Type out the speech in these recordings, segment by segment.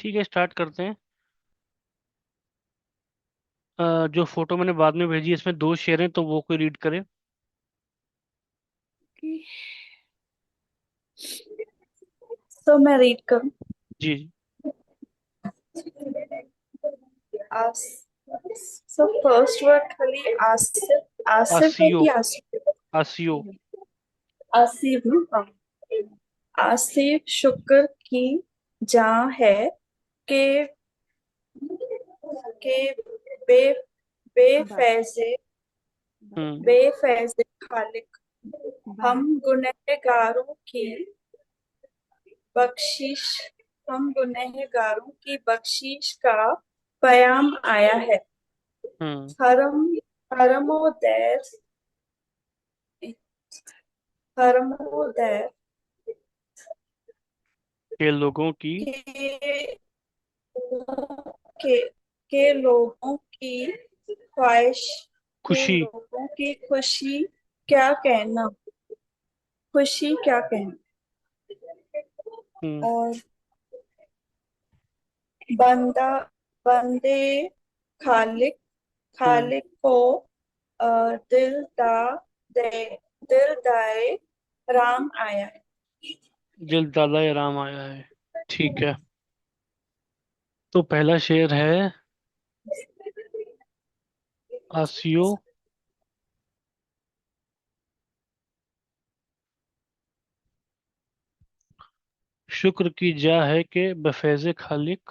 ठीक है, स्टार्ट करते हैं। जो फोटो मैंने बाद में भेजी है, इसमें दो शेर हैं, तो वो कोई रीड करे। तो मैं रीड करूं। जी। आस सो फर्स्ट वर्ड खाली आसिफ आसिफ है आसियो। कि आसिफ। आसियो। आसिफ ना, हाँ। आसिफ शुक्र की जहाँ है के के बे बेफैज़े हम्म। बेफैज़े खालिक हम गुनहगारों की बख्शिश हम गुनहगारों की बख्शिश का पयाम आया है। हम्म। हरम हरमो दैर हरमो दैर के लोगों की के के के लोगों की ख्वाहिश के खुशी। लोगों की क्या कहना खुशी क्या कहना। हम्म। और बंदा बंदे खालिक हम्म। खालिक को अ, दिल दा दे दिल दाए राम आया है। जल्द दादा राम आया है। ठीक है। तो पहला शेर है। आसियो शुक्र की जा है कि बफैज़ खालिक।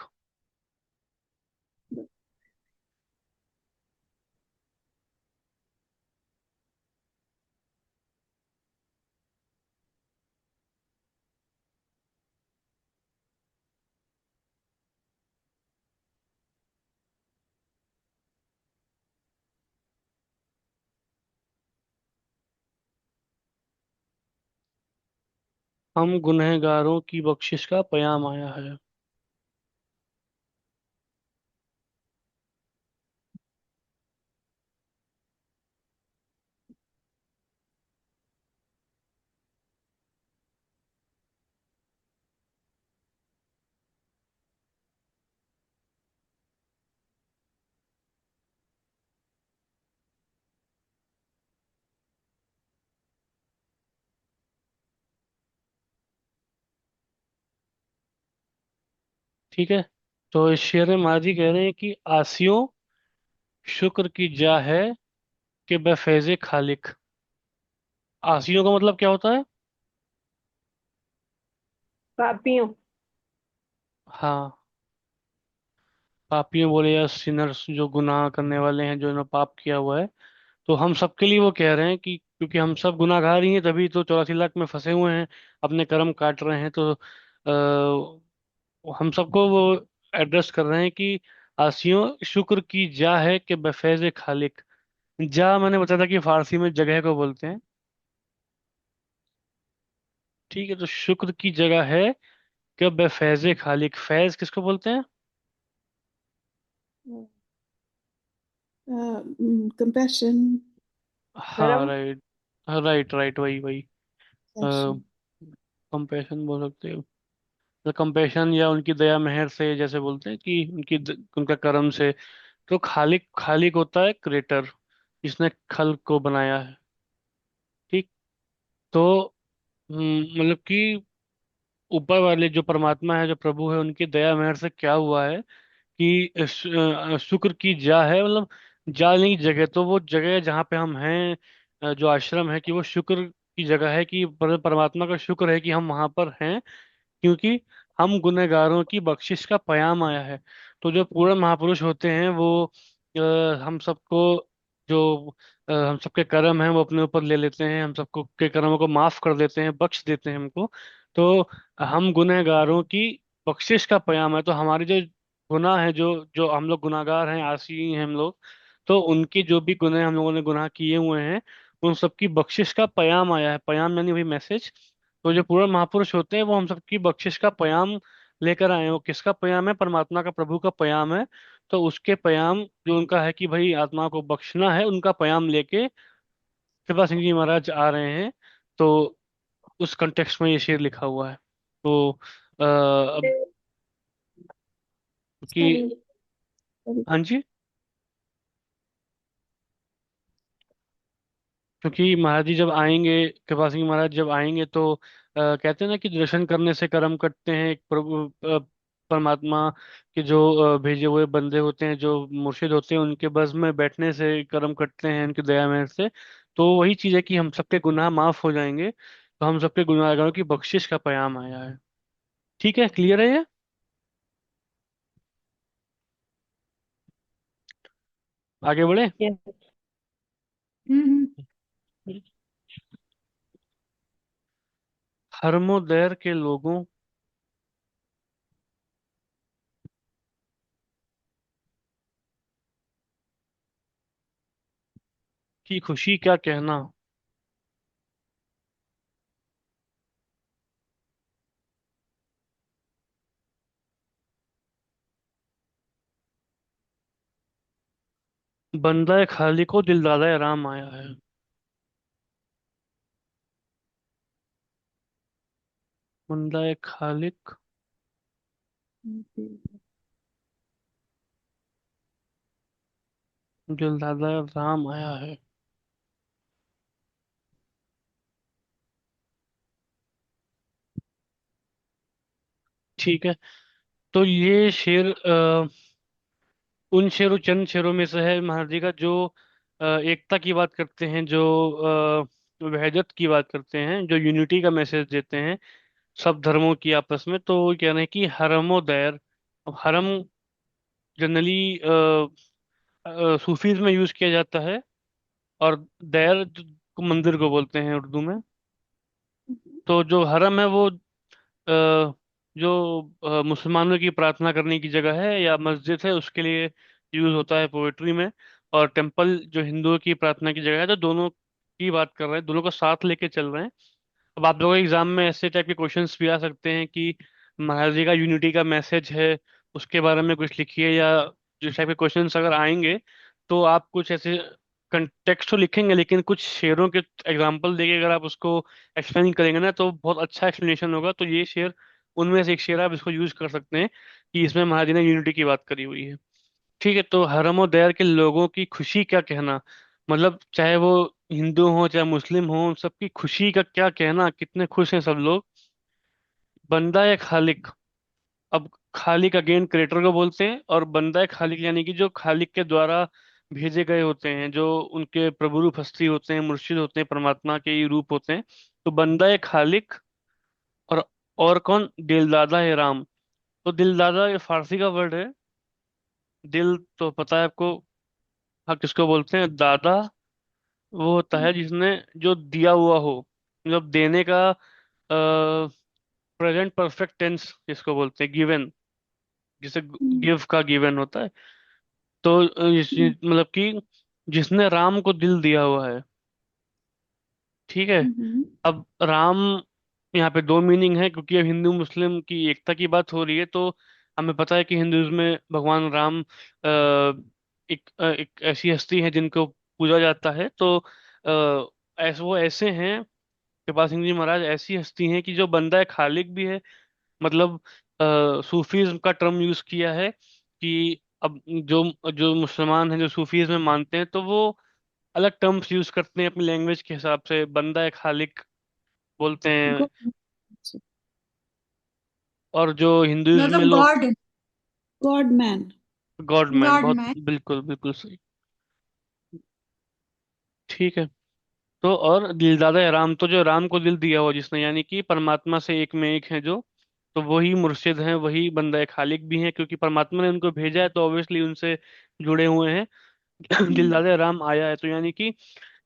हम गुनहगारों की बख्शिश का पयाम आया है। ठीक है। तो इस शेर में माजी कह रहे हैं कि आसियों शुक्र की जा है कि बफैज़ खालिक। आसियों का मतलब क्या होता है? पापियों। हाँ। पापियों बोले या सिनर्स, जो गुनाह करने वाले हैं, जो इन्होंने पाप किया हुआ है। तो हम सबके लिए वो कह रहे हैं कि क्योंकि हम सब गुनाहगार ही हैं, तभी तो 84 लाख में फंसे हुए हैं, अपने कर्म काट रहे हैं। तो हम सबको वो एड्रेस कर रहे हैं कि आसियों शुक्र की जा है कि बफैज खालिक। जा मैंने बताया था कि फारसी में जगह को बोलते हैं। ठीक है, तो शुक्र की जगह है कि बफैज खालिक। फैज किसको बोलते हैं? कंपैशन। हाँ, करम। राइट। राइट राइट, वही वही। अच्छा। कंपैशन बोल सकते हो। तो कंपैशन या उनकी दया मेहर से, जैसे बोलते हैं कि उनका कर्म से। तो खालिक खालिक होता है क्रिएटर, जिसने खल को बनाया है। ठीक। तो मतलब कि ऊपर वाले जो परमात्मा है, जो प्रभु है, उनकी दया मेहर से क्या हुआ है कि शुक्र की जा है, मतलब जा नहीं जगह, तो वो जगह जहाँ पे हम हैं, जो आश्रम है, कि वो शुक्र की जगह है, कि परमात्मा का शुक्र है कि हम वहां पर हैं, क्योंकि हम गुनहगारों की बख्शिश का पयाम आया है। तो जो पूर्ण महापुरुष होते हैं वो हम सबको, जो हम सबके कर्म हैं वो अपने ऊपर ले लेते हैं, हम सबको के कर्मों को माफ कर देते हैं, बख्श देते हैं हमको। तो हम गुनहगारों की बख्शिश का पयाम है। तो हमारे जो गुनाह है, जो जो हम लोग गुनाहगार हैं, आसी हैं हम लोग, तो उनके जो भी गुनाह हम लोगों ने गुनाह किए हुए हैं, उन सबकी बख्शिश का पयाम आया है। पयाम यानी वही मैसेज। तो जो पूर्ण महापुरुष होते हैं वो हम सबकी बख्शिश का पयाम लेकर आए हैं। वो किसका पयाम है? परमात्मा का, प्रभु का पयाम है। तो उसके पयाम जो उनका है कि भाई आत्मा को बख्शना है, उनका पयाम लेके कृपा सिंह जी महाराज आ रहे हैं। तो उस कंटेक्स्ट में ये शेर लिखा हुआ है। तो अब कि सही। सही। हाँ जी, क्योंकि महाराज जी जब आएंगे, कृपा सिंह महाराज जब आएंगे तो कहते हैं ना कि दर्शन करने से कर्म कटते हैं। एक प्रभु परमात्मा के जो भेजे हुए बंदे होते हैं, जो मुर्शिद होते हैं, उनके बस में बैठने से कर्म कटते हैं उनकी दया मेहर से। तो वही चीज है कि हम सबके गुनाह माफ हो जाएंगे, तो हम सबके गुनाहगारों की बख्शिश का पैगाम आया है। ठीक है, क्लियर है ये? आगे बढ़े। Yes. हर्मोदयर के लोगों की खुशी क्या कहना। बंदा खाली को दिलदादा राम आया है। बंदा खालिक दिलदादा राम आया है। ठीक है, तो ये शेर उन शेरों, चंद शेरों में से है महाराज जी का, जो एकता की बात करते हैं, जो वहदत की बात करते हैं, जो यूनिटी का मैसेज देते हैं सब धर्मों की आपस में। तो वो कह रहे हैं कि हरमो दैर। अब हरम जनरली सूफीज में यूज किया जाता है, और दैर को मंदिर को बोलते हैं उर्दू में। तो जो हरम है वो जो मुसलमानों की प्रार्थना करने की जगह है या मस्जिद है, उसके लिए यूज होता है पोएट्री में। और टेम्पल जो हिंदुओं की प्रार्थना की जगह है। तो दोनों की बात कर रहे हैं, दोनों को साथ लेके चल रहे हैं। अब आप लोगों के एग्जाम में ऐसे टाइप के क्वेश्चंस भी आ सकते हैं कि महाराज जी का यूनिटी का मैसेज है, उसके बारे में कुछ लिखिए, या जिस टाइप के क्वेश्चंस अगर आएंगे तो आप कुछ ऐसे कंटेक्स्ट तो लिखेंगे, लेकिन कुछ शेरों के एग्जांपल देके अगर आप उसको एक्सप्लेन करेंगे ना, तो बहुत अच्छा एक्सप्लेनेशन होगा। तो ये शेर उनमें से एक शेर है, आप इसको यूज कर सकते हैं कि इसमें महाराज जी ने यूनिटी की बात करी हुई है। ठीक है, तो हरम और दया के लोगों की खुशी क्या कहना। मतलब चाहे वो हिंदू हो चाहे मुस्लिम हो, उन सबकी खुशी का क्या कहना, कितने खुश हैं सब लोग। बंदा या खालिक। अब खालिक अगेन क्रिएटर को बोलते हैं, और बंदा है खालिक यानी कि जो खालिक के द्वारा भेजे गए होते हैं, जो उनके प्रभु रूप हस्ती होते हैं, मुर्शिद होते हैं, परमात्मा के ही रूप होते हैं। तो बंदा है खालिक। और कौन, दिलदादा है राम। तो दिलदादा ये फारसी का वर्ड है। दिल तो पता है आपको, हाँ, किसको बोलते हैं दादा। वो होता है जिसने जो दिया हुआ हो, मतलब देने का प्रेजेंट परफेक्ट टेंस जिसको बोलते हैं, गिवन। जिसे गिव का गिवन होता है। तो मतलब कि जिसने राम को दिल दिया हुआ है। ठीक है। अब राम, यहाँ पे दो मीनिंग है, क्योंकि अब हिंदू मुस्लिम की एकता की बात हो रही है। तो हमें पता है कि हिंदुइज्म में भगवान राम एक ऐसी हस्ती है जिनको पूजा जाता है। तो ऐसे वो ऐसे हैं, कृपा सिंह जी महाराज ऐसी हस्ती हैं कि जो बंदा है खालिक भी है। मतलब सूफीज्म का टर्म यूज किया है कि अब जो जो मुसलमान हैं जो सूफीज्म में मानते हैं, तो वो अलग टर्म्स यूज करते हैं अपनी लैंग्वेज के हिसाब से, बंदा है खालिक बोलते हैं। गॉड। और जो हिंदुइज्म में मतलब लोग God. God man. God man, God बहुत मैन। बिल्कुल बिल्कुल सही। ठीक है, तो और दिलदादा है राम, तो जो राम को दिल दिया हुआ जिसने, यानी कि परमात्मा से एक में एक है जो, तो वही मुर्शिद हैं, वही बंदा है खालिक भी हैं, क्योंकि परमात्मा ने उनको भेजा है तो ऑब्वियसली उनसे जुड़े हुए हैं। दिलदादा राम आया है, तो यानी कि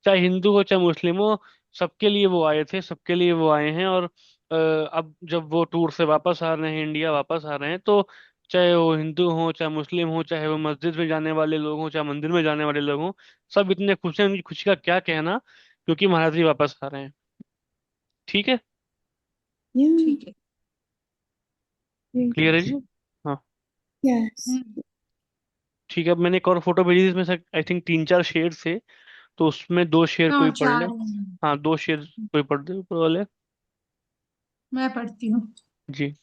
चाहे हिंदू हो चाहे मुस्लिम हो, सबके लिए वो आए थे, सबके लिए वो आए हैं। और अब जब वो टूर से वापस आ रहे हैं, इंडिया वापस आ रहे हैं, तो चाहे वो हिंदू हो चाहे मुस्लिम हो, चाहे वो मस्जिद में जाने वाले लोग हों चाहे मंदिर में जाने वाले लोग हों, सब इतने खुश हैं। उनकी खुशी का क्या कहना, क्योंकि महाराज जी वापस आ रहे हैं। ठीक है, ठीक है। क्लियर है जी। हाँ, यस। ठीक है। अब मैंने एक और फोटो भेजी थी, इसमें से आई थिंक तीन चार शेर थे, तो उसमें दो शेर हाँ, कोई पढ़ ले। चार हैं। हाँ, दो शेर कोई पढ़ दे ऊपर वाले। मैं पढ़ती हूँ। जी।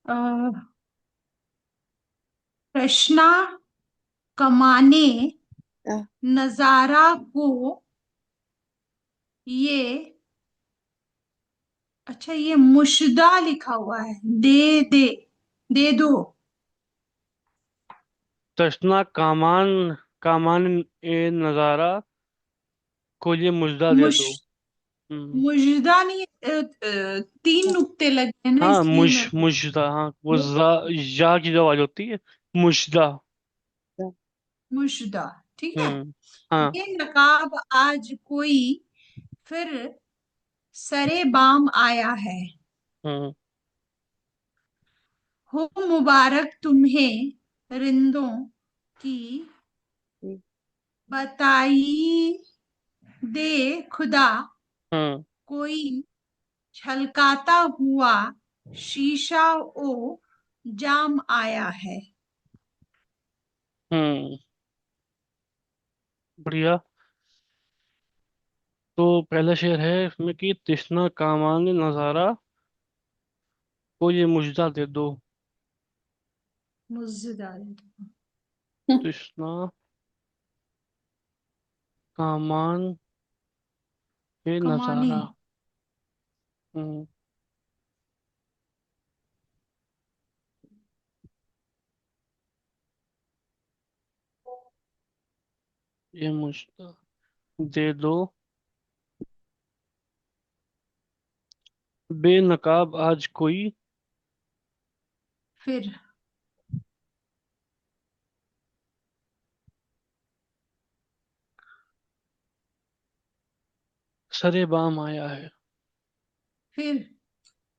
अ, कृष्णा कमाने नजारा को ये, अच्छा ये मुश्दा लिखा हुआ है, दे दे, दे दो। तशना कामान, कामान ए नजारा को ये मुजदा दे मुश दो। हम्म। मुश्दा नहीं, तीन नुक्ते लगे हैं ना, हाँ इसलिए मैं मुजदा, हाँ वो या की जो आवाज होती है, मुजदा। मुश्दा, ठीक है। हम्म। हाँ। ये नकाब आज कोई फिर सरे बाम आया है। हम्म। हो मुबारक तुम्हें रिंदों की बताई दे खुदा, हम्म। कोई छलकाता हुआ शीशा ओ जाम आया है। हम्म। बढ़िया। तो पहला शेर है इसमें कि तिश्ना कामान नजारा को ये मुजदा दे दो। मुज्जदार, तिश्ना कामान ये कमाने, नजारा। हम्म। ये मुजदा दे दो, बेनकाब आज कोई फिर सरे बाम आया है। फिर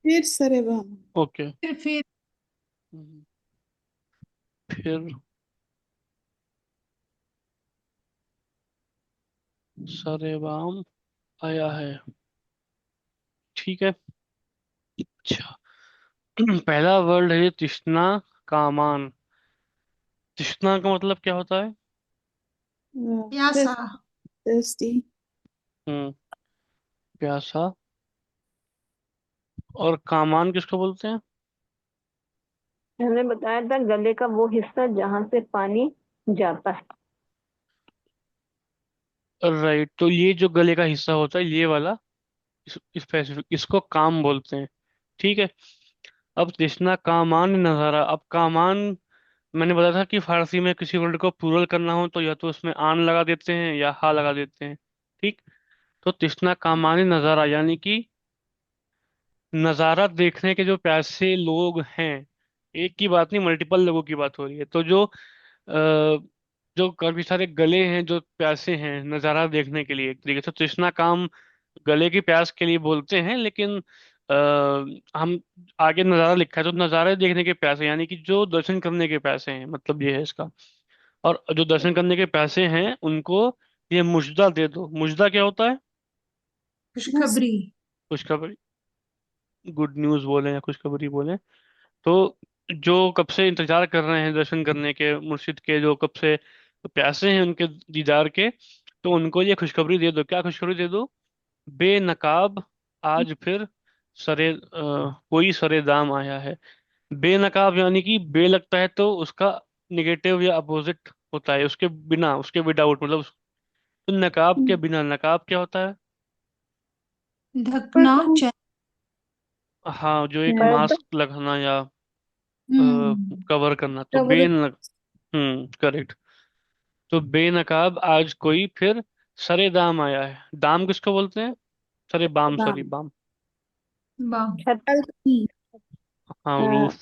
फिर सरेबाम। ओके। फिर हम्म, फिर सरे बाम आया है। ठीक है। अच्छा। पहला वर्ड है तिश्ना कामान। तिश्ना का मतलब क्या होता है? प्यासा, thirsty। हम्म। प्यासा। और कामान किसको बोलते हैं? हमने बताया था गले का वो हिस्सा जहां से पानी जाता है। राइट, तो ये जो गले का हिस्सा होता है ये वाला, स्पेसिफिक इसको काम बोलते हैं। ठीक है। अब तिश्ना कामान नजारा। अब कामान, मैंने बताया था कि फारसी में किसी वर्ड को प्लूरल करना हो तो या तो उसमें आन लगा देते हैं या हा लगा देते हैं। ठीक। तो तिश्ना कामानी नजारा यानी कि नजारा देखने के जो प्यासे लोग हैं, एक की बात नहीं मल्टीपल लोगों की बात हो रही है। तो जो काफी सारे गले हैं जो प्यासे हैं नजारा देखने के लिए, एक तरीके से तृष्णा काम गले की प्यास के लिए बोलते हैं, लेकिन हम आगे नजारा लिखा है तो नजारे देखने के प्यासे यानी कि जो दर्शन करने के प्यासे हैं, मतलब ये है इसका। और जो दर्शन करने के प्यासे हैं उनको ये मुजदा दे दो। मुजदा क्या होता है? बस। खुशखबरी। खुशखबरी, गुड न्यूज बोले या खुशखबरी बोले। तो जो कब से इंतजार कर रहे हैं दर्शन करने के मुर्शिद के, जो कब से प्यासे हैं उनके दीदार के, तो उनको ये खुशखबरी दे दो। क्या खुशखबरी दे दो? बेनकाब आज फिर कोई सरे दाम आया है। बेनकाब यानी कि बे लगता है तो उसका निगेटिव या अपोजिट होता है, उसके बिना, उसके विदाउट, मतलब तो नकाब के बिना। नकाब क्या होता है? ढकना, पर्दा। हाँ, जो एक पर्दा। मास्क लगाना या हम्म, कवर करना, तो कवर। करेक्ट। तो बेनकाब आज कोई फिर सरे दाम आया है। दाम किसको बोलते हैं? सरे बाम, सॉरी बाम। बाम। वाह। छत। बालकनी। हाँ रूफ।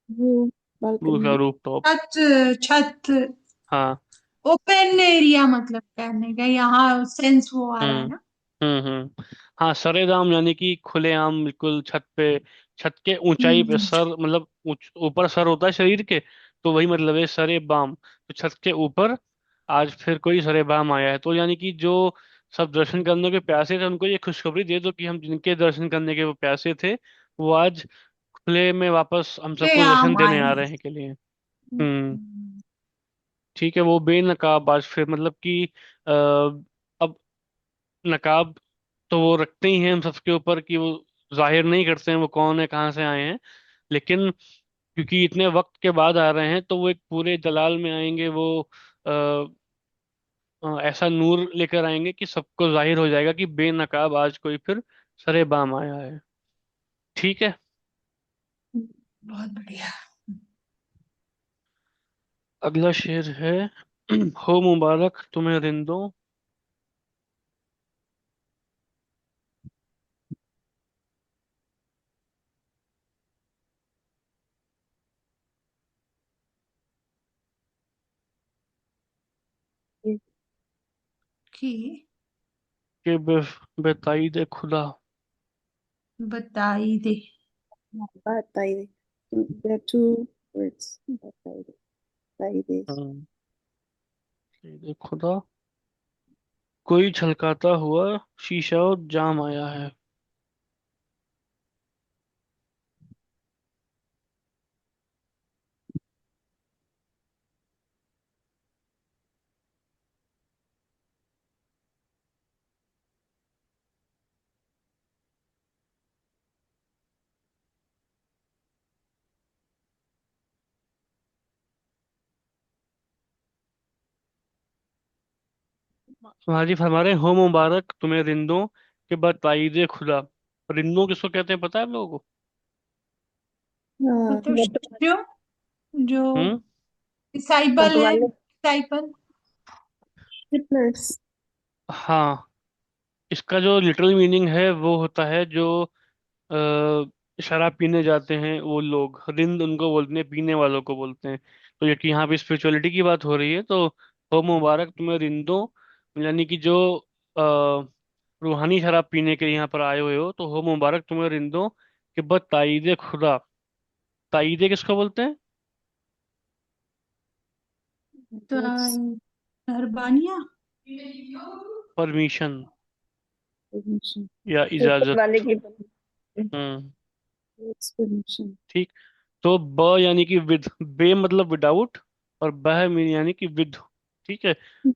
वो रूफ या बालकनी। Roof top. छत, छत, हाँ। ओपन एरिया मतलब कहने का यहाँ सेंस वो आ रहा है हम्म। ना। हाँ सरेआम यानी कि खुलेआम, बिल्कुल छत पे, छत के ऊंचाई पे हम्म, सर, मतलब ऊपर सर होता है शरीर के, तो वही मतलब है सरे बाम। तो छत के ऊपर आज फिर कोई सरे बाम आया है, तो यानी कि जो सब दर्शन करने के प्यासे थे उनको ये खुशखबरी दे दो कि हम जिनके दर्शन करने के वो प्यासे थे वो आज खुले में वापस हम ले सबको दर्शन आम देने आए आ हैं। रहे हैं के लिए। हम्म। ठीक है। वो बेनकाब आज फिर मतलब कि अब नकाब तो वो रखते ही हैं हम सबके ऊपर कि वो जाहिर नहीं करते हैं वो कौन है, कहाँ से आए हैं। लेकिन क्योंकि इतने वक्त के बाद आ रहे हैं तो वो एक पूरे जलाल में आएंगे, वो ऐसा नूर लेकर आएंगे कि सबको जाहिर हो जाएगा कि बेनकाब आज कोई फिर सरे बाम आया है। ठीक है। बहुत बढ़िया। अगला शेर है हो मुबारक तुम्हें रिंदों। कि के बेताईद खुदा। बताई दे। बताई दे। There are two words. बताई दे। हम्म, बेताईद खुदा, कोई छलकाता हुआ शीशा और जाम आया है। हाजी फरमा रहे हैं, हो मुबारक तुम्हें रिंदों के बेताईद खुदा। रिंदों किसको कहते हैं पता है आप लोगों को? हाँ, मतलब जो जो हम्म। डिसाइबल है, मतवाले। डिसाइबल। witness। हाँ, इसका जो लिटरल मीनिंग है वो होता है जो शराब पीने जाते हैं वो लोग, रिंद उनको बोलते हैं, पीने वालों को बोलते हैं। तो ये कि यहाँ पे स्पिरिचुअलिटी की बात हो रही है, तो हो मुबारक तुम्हें रिंदों, यानी कि जो अ, रूहानी शराब पीने के लिए यहाँ पर आए हुए हो, तो हो मुबारक तुम्हें रिंदों के बाद ताईदे खुदा। ताईदे किसको बोलते हैं? तो मेहरबानियाँ। Permission Permission। या ऊपर इजाजत। वाले की। हम्म। It's permission। ठीक। तो ब यानी कि विद, बे मतलब विदाउट, और बह यानी कि विद। ठीक है।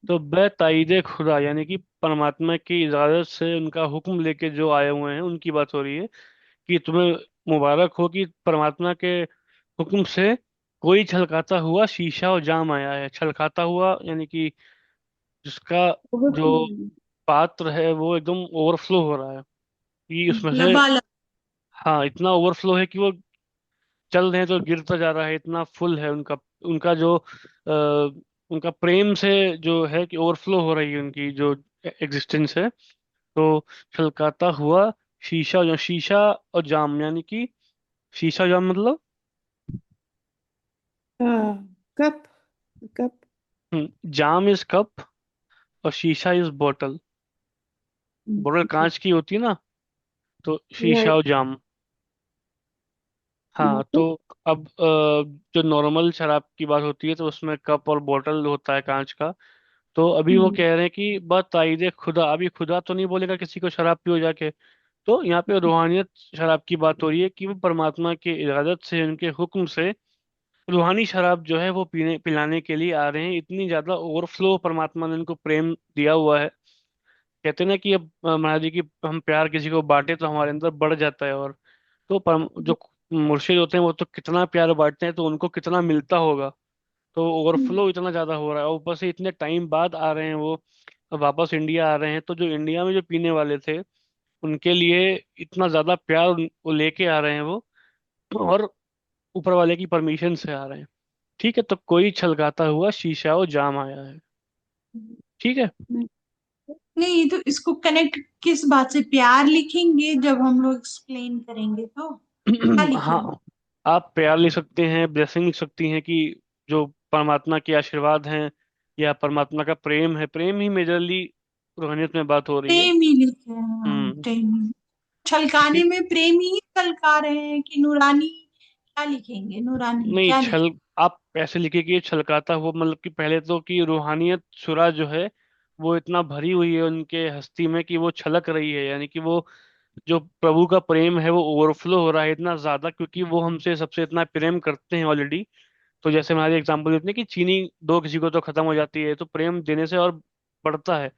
तो ब ताईदे खुदा यानी कि परमात्मा की इजाजत से उनका हुक्म लेके जो आए हुए हैं उनकी बात हो रही है, कि तुम्हें मुबारक हो कि परमात्मा के हुक्म से कोई छलकाता हुआ शीशा और जाम आया है। छलकाता हुआ यानी कि जिसका जो Overflowing। पात्र है वो एकदम ओवरफ्लो हो रहा है, कि उसमें से, लबालब। हाँ, इतना ओवरफ्लो है कि वो चल रहे हैं तो गिरता जा रहा है, इतना फुल है उनका, उनका जो उनका प्रेम से जो है कि ओवरफ्लो हो रही है उनकी जो एग्जिस्टेंस है। तो छलकाता हुआ शीशा, जो शीशा और जाम यानी कि शीशा जाम मतलब, cup। cup। Jam is cup और शीशा इज बॉटल। बोतल कांच की होती है ना, तो शीशा Right। और जाम। हाँ, Okay। तो अब जो नॉर्मल शराब की बात होती है तो उसमें कप और बॉटल होता है कांच का। तो अभी वो कह रहे हैं कि बस ताईदे खुदा, अभी खुदा तो नहीं बोलेगा किसी को शराब पियो जाके। तो यहाँ पे रूहानियत शराब की बात हो रही है, कि वो परमात्मा की इरादत से, उनके हुक्म से रूहानी शराब जो है वो पीने पिलाने के लिए आ रहे हैं। इतनी ज्यादा ओवरफ्लो परमात्मा ने उनको प्रेम दिया हुआ है। कहते हैं ना कि अब महाराज जी की हम प्यार किसी को बांटे तो हमारे अंदर बढ़ जाता है। और तो जो मुर्शिद होते हैं वो तो कितना प्यार बांटते हैं तो उनको कितना मिलता होगा। तो ओवरफ्लो इतना ज्यादा हो रहा है, और ऊपर से इतने टाइम बाद आ रहे हैं वो, वापस इंडिया आ रहे हैं, तो जो इंडिया में जो पीने वाले थे उनके लिए इतना ज्यादा प्यार वो लेके आ रहे हैं वो, और ऊपर वाले की परमिशन से आ रहे हैं। ठीक है, तो कोई छलकाता हुआ शीशा और जाम आया है। ठीक है। नहीं, तो इसको कनेक्ट किस बात से? प्यार लिखेंगे जब हम लोग एक्सप्लेन करेंगे तो क्या लिखेंगे? हाँ, आप प्यार लिख सकते हैं, ब्लेसिंग लिख सकती हैं, कि जो परमात्मा के आशीर्वाद हैं, या परमात्मा का प्रेम है। प्रेम ही मेजरली रूहानियत में बात हो रही है। प्रेम ही लिखे हैं, हाँ, हम्म। प्रेम ही। छलकाने ठीक। में प्रेम ही छलका रहे हैं कि नूरानी? क्या लिखेंगे? नूरानी नहीं, क्या लिखेंगे? छल, आप ऐसे लिखिए कि छलकाता हुआ, मतलब कि पहले तो कि रूहानियत शुरा जो है वो इतना भरी हुई है उनके हस्ती में कि वो छलक रही है, यानी कि वो जो प्रभु का प्रेम है वो ओवरफ्लो हो रहा है इतना ज्यादा, क्योंकि वो हमसे सबसे इतना प्रेम करते हैं ऑलरेडी। तो जैसे हमारे एग्जाम्पल देते हैं कि चीनी दो किसी को तो खत्म हो जाती है, तो प्रेम देने से और बढ़ता है।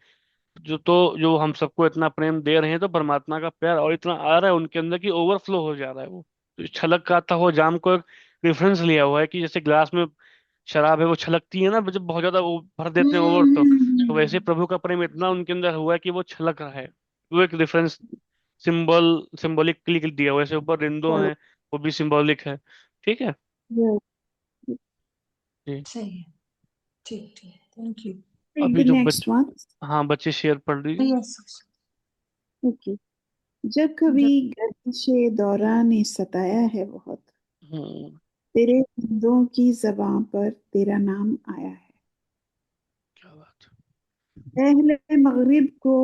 जो हम सबको इतना प्रेम दे रहे हैं, तो परमात्मा का प्यार और इतना आ रहा है उनके अंदर कि ओवरफ्लो हो जा रहा है वो। छलक का था वो जाम को एक रेफरेंस लिया हुआ है कि जैसे ग्लास में शराब है वो छलकती है ना, जब बहुत ज्यादा वो भर देते हैं ओवर, तो वैसे प्रभु का प्रेम इतना उनके अंदर हुआ है कि वो छलक रहा है। वो एक रेफरेंस सिंबॉलिकली दिया हुआ है। जैसे ऊपर रिंदो चलो। है, वो भी सिंबॉलिक है। ठीक है। Yes. जी। सही है। ठीक ठीक, थैंक यू। Read अभी the जो next one. हाँ, बच्चे शेयर पढ़ लीजिए। यस। Okay. जब कभी जब गर्दिशे दौरान ने सताया है बहुत, हम्म। तेरे हिंदुओं की ज़बां पर तेरा नाम आया है। क्या बात। अहले मगरिब को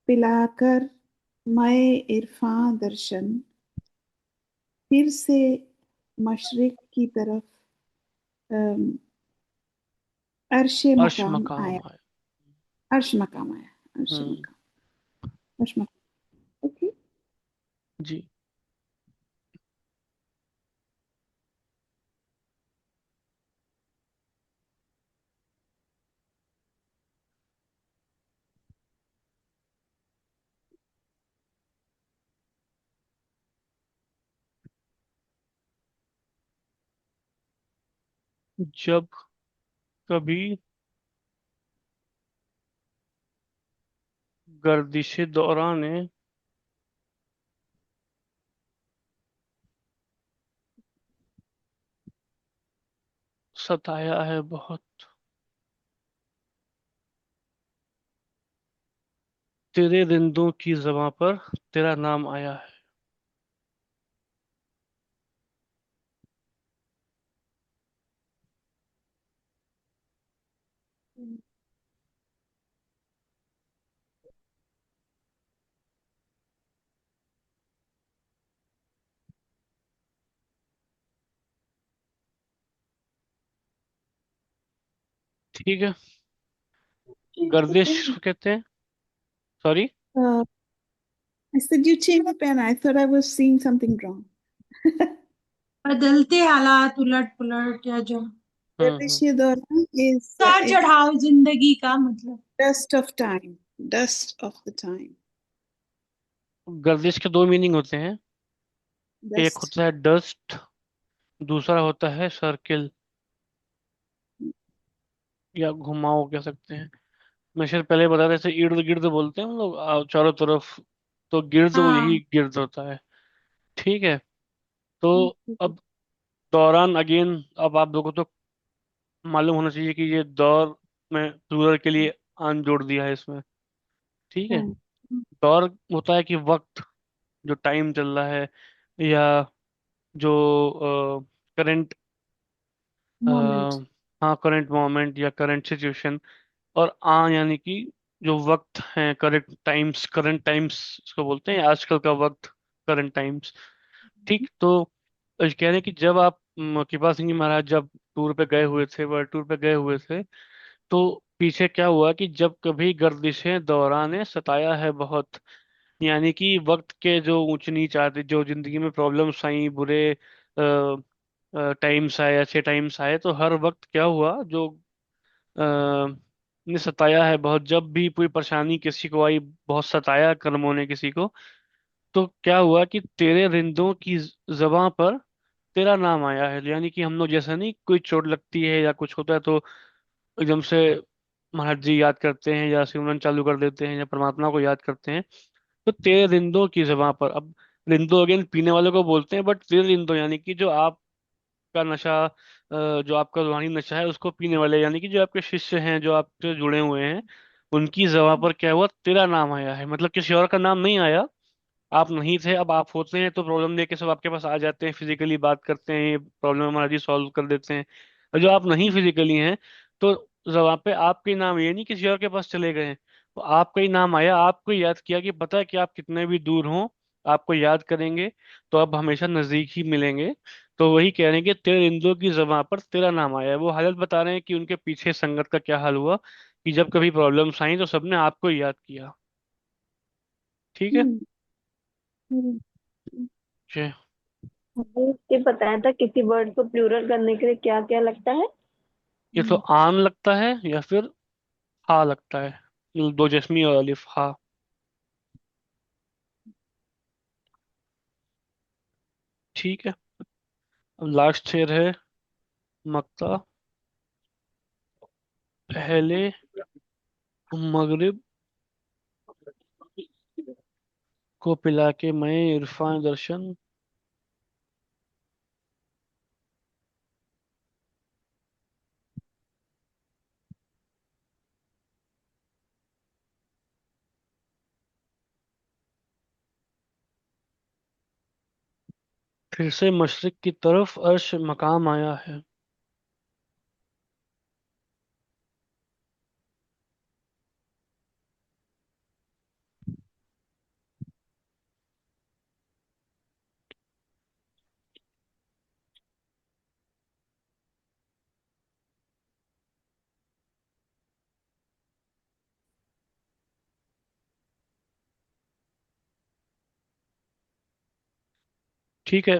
पिलाकर मए इरफां दर्शन, फिर से मशरिक की तरफ अम, अर्शे अर्श मकाम मकाम आया। है। अर्श मकाम आया। अर्श हम्म। मकाम। अर्श मकाम। ओके। जी। जब कभी गर्दिश दौरान ने सताया है बहुत, तेरे रिंदों की ज़बां पर तेरा नाम आया है। ठीक है। गर्दिश Okay. कहते हैं। Sorry. I said you changed the pen. I thought I was seeing something wrong. बदलते हालात, उलट पुलट या जो हम्म। गर्दिश दौरान is उतार it's चढ़ाव जिंदगी का मतलब। dust of time. Dust of the time. गर्दिश के दो मीनिंग होते हैं। एक Dust. होता है डस्ट, दूसरा होता है सर्किल या घुमाव कह सकते हैं। मैं शायद पहले बता रहे थे इर्द गिर्द बोलते हैं हम लोग चारों तरफ, तो गिर्द वो यही हाँ। गिर्द होता है। ठीक है। तो अब दौरान अगेन, अब आप लोगों को तो मालूम होना चाहिए कि ये दौर में प्लूरल के लिए आन जोड़ दिया है इसमें। ठीक है। Time. दौर होता है कि वक्त, जो टाइम चल रहा है, या जो करंट, Moment. हाँ करंट मोमेंट या करंट सिचुएशन। और यानी कि जो वक्त है, करंट टाइम्स इसको बोलते हैं, आजकल का वक्त, करंट टाइम्स। ठीक। तो कह रहे हैं कि जब आप कृपा सिंह जी महाराज जब टूर पे गए हुए थे, वर्ल्ड टूर पे गए हुए थे, तो पीछे क्या हुआ कि जब कभी गर्दिशें दौरान सताया है बहुत, यानी कि वक्त के जो ऊंच नीच आते, जो जिंदगी में प्रॉब्लम्स आई, बुरे टाइम्स आए, अच्छे टाइम्स आए, तो हर वक्त क्या हुआ, जो ने सताया है बहुत, जब भी कोई परेशानी किसी को आई, बहुत सताया कर्मों ने किसी को, तो क्या हुआ कि तेरे रिंदों की जबां पर तेरा नाम आया है। यानी कि हम लोग जैसा नहीं, कोई चोट लगती है या कुछ होता है तो एकदम से महाराज जी याद करते हैं या सिमरन चालू कर देते हैं या परमात्मा को याद करते हैं, तो तेरे रिंदों की जबां पर, अब रिंदो अगेन पीने वालों को बोलते हैं, बट तेरे रिंदो यानी कि जो आपका नशा, जो आपका रूहानी नशा है उसको पीने वाले, यानी कि जो आपके शिष्य हैं, जो आपसे जुड़े हुए हैं, उनकी जबां पर क्या हुआ, तेरा नाम आया है। मतलब किसी और का नाम नहीं आया। आप नहीं थे, अब आप होते हैं, तो प्रॉब्लम लेके सब आपके पास आ जाते हैं, फिजिकली बात करते हैं, प्रॉब्लम हमारा जी सॉल्व कर देते हैं। और जो आप नहीं फिजिकली हैं, तो जवाब पे आपके नाम, ये नहीं किसी और के पास चले गए हैं, तो आपका ही नाम आया, आपको याद किया कि पता है कि आप कितने भी दूर हों, आपको याद करेंगे, तो अब हमेशा नजदीक ही मिलेंगे। तो वही कह रहे हैं कि तेरे इंद्रियों की जबां पर तेरा नाम आया है। वो हालत बता रहे हैं कि उनके पीछे संगत का क्या हाल हुआ, कि जब कभी प्रॉब्लम्स आई तो सबने आपको ही याद किया। ठीक है। Hmm. Hmm. जी। अभी ये बताया था किसी वर्ड को प्लूरल करने के लिए क्या क्या लगता है। ये तो आन लगता है या फिर हा लगता है, ये दो जस्मी और अलिफ हा। ठीक है। अब लास्ट शेर है। मक्ता पहले मगरिब को पिला के मैं इरफान दर्शन। फिर से मशरिक की तरफ अर्श मकाम आया है। ठीक है।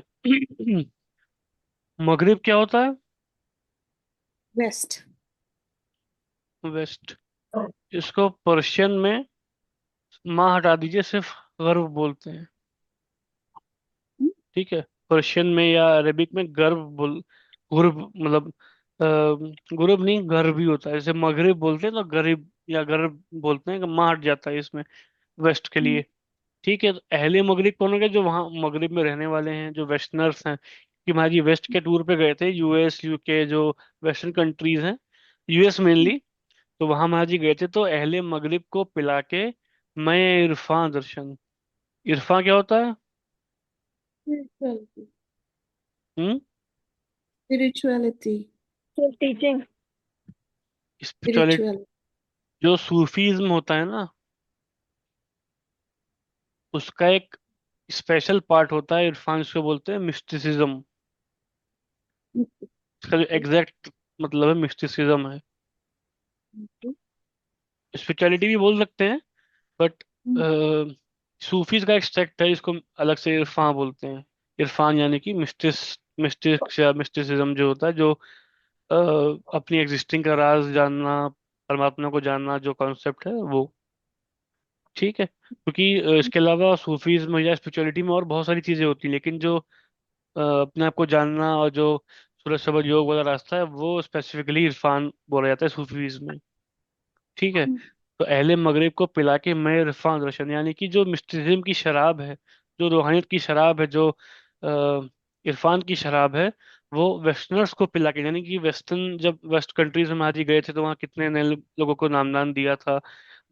मगरिब क्या होता है? West. वेस्ट। इसको पर्शियन में माँ हटा दीजिए, सिर्फ गर्व बोलते हैं। Hmm? ठीक है। पर्शियन में या अरेबिक में गर्व बोल, गुर्ब मतलब गुर्ब नहीं, गर्व भी होता है। जैसे मगरिब बोलते हैं तो गरीब या गर्व बोलते हैं, कि माँ हट जाता है इसमें, वेस्ट के Hmm. लिए। ठीक है। तो अहले मगरिब कौन हो गए? जो वहाँ मगरिब में रहने वाले हैं, जो वेस्टर्नर्स हैं। कि महाजी वेस्ट के टूर पे गए थे, यूएस यूके, जो वेस्टर्न कंट्रीज हैं, यूएस मेनली। तो वहां महाजी गए थे, तो अहले मगरिब को पिला के मैं इरफान दर्शन। इरफान क्या होता है? Spirituality. हम्म। Spirituality. टीचिंग। स्पिरिचुअलिटी। Spirituality. जो सूफीज्म होता है ना, उसका एक स्पेशल पार्ट होता है इरफान, इसको बोलते हैं मिस्टिसिज्म। इसका जो एग्जैक्ट मतलब है मिस्टिसिज्म है। Okay. स्पिरिचुअलिटी भी बोल सकते हैं, बट Hmm. सूफीज का एक सेक्ट है, इसको अलग से इरफान बोलते हैं। इरफान यानी कि मिस्टिक्स या मिस्टिसिज्म जो होता है, जो अपनी एग्जिस्टिंग का राज जानना, परमात्मा को जानना, जो कॉन्सेप्ट है वो। ठीक है। क्योंकि इसके अलावा सूफीज्म या स्पिरिचुअलिटी में और बहुत सारी चीजें होती हैं, लेकिन जो अपने आप को जानना और जो सूरज शब्द योग वाला रास्ता है, वो स्पेसिफिकली इरफान बोला जाता है सूफीज्म में। ठीक है। Hmm. तो अहले मगरिब को पिला के मैं इरफान रोशन, यानी कि जो मिस्टिज्म की शराब है, जो रूहानियत की शराब है, जो इरफान की शराब है, वो वेस्टर्नर्स को पिला के, यानी कि वेस्टर्न, जब वेस्ट कंट्रीज में महाजी गए थे, तो वहाँ कितने नए लोगों को नामदान दिया था।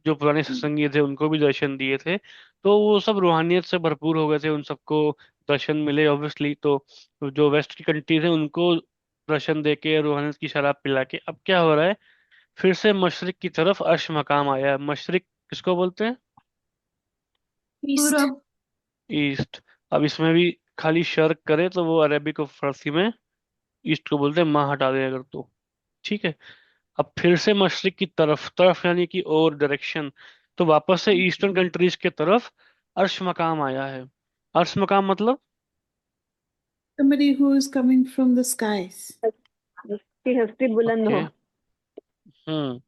जो पुराने सत्संगी थे उनको भी दर्शन दिए थे। तो वो सब रूहानियत से भरपूर हो गए थे, उन सबको दर्शन मिले ऑब्वियसली। तो जो वेस्ट की कंट्रीज हैं उनको दर्शन दे के, रूहानियत की शराब पिला के, अब क्या हो रहा है? फिर से मशरिक की तरफ अर्श मकाम आया है। मशरिक किसको बोलते हैं? East. पूरब। ईस्ट। अब इसमें भी खाली शर्क करे तो वो अरेबिक और फारसी में ईस्ट को बोलते हैं, माँ हटा दे अगर तो। ठीक है। अब फिर से मशरिक की तरफ, तरफ यानी कि और डायरेक्शन, तो वापस से ईस्टर्न कंट्रीज के तरफ अर्श मकाम आया है। अर्श मकाम मतलब? Somebody who is coming from the skies. जिसकी हस्ती बुलंद ओके। हो। हम्म।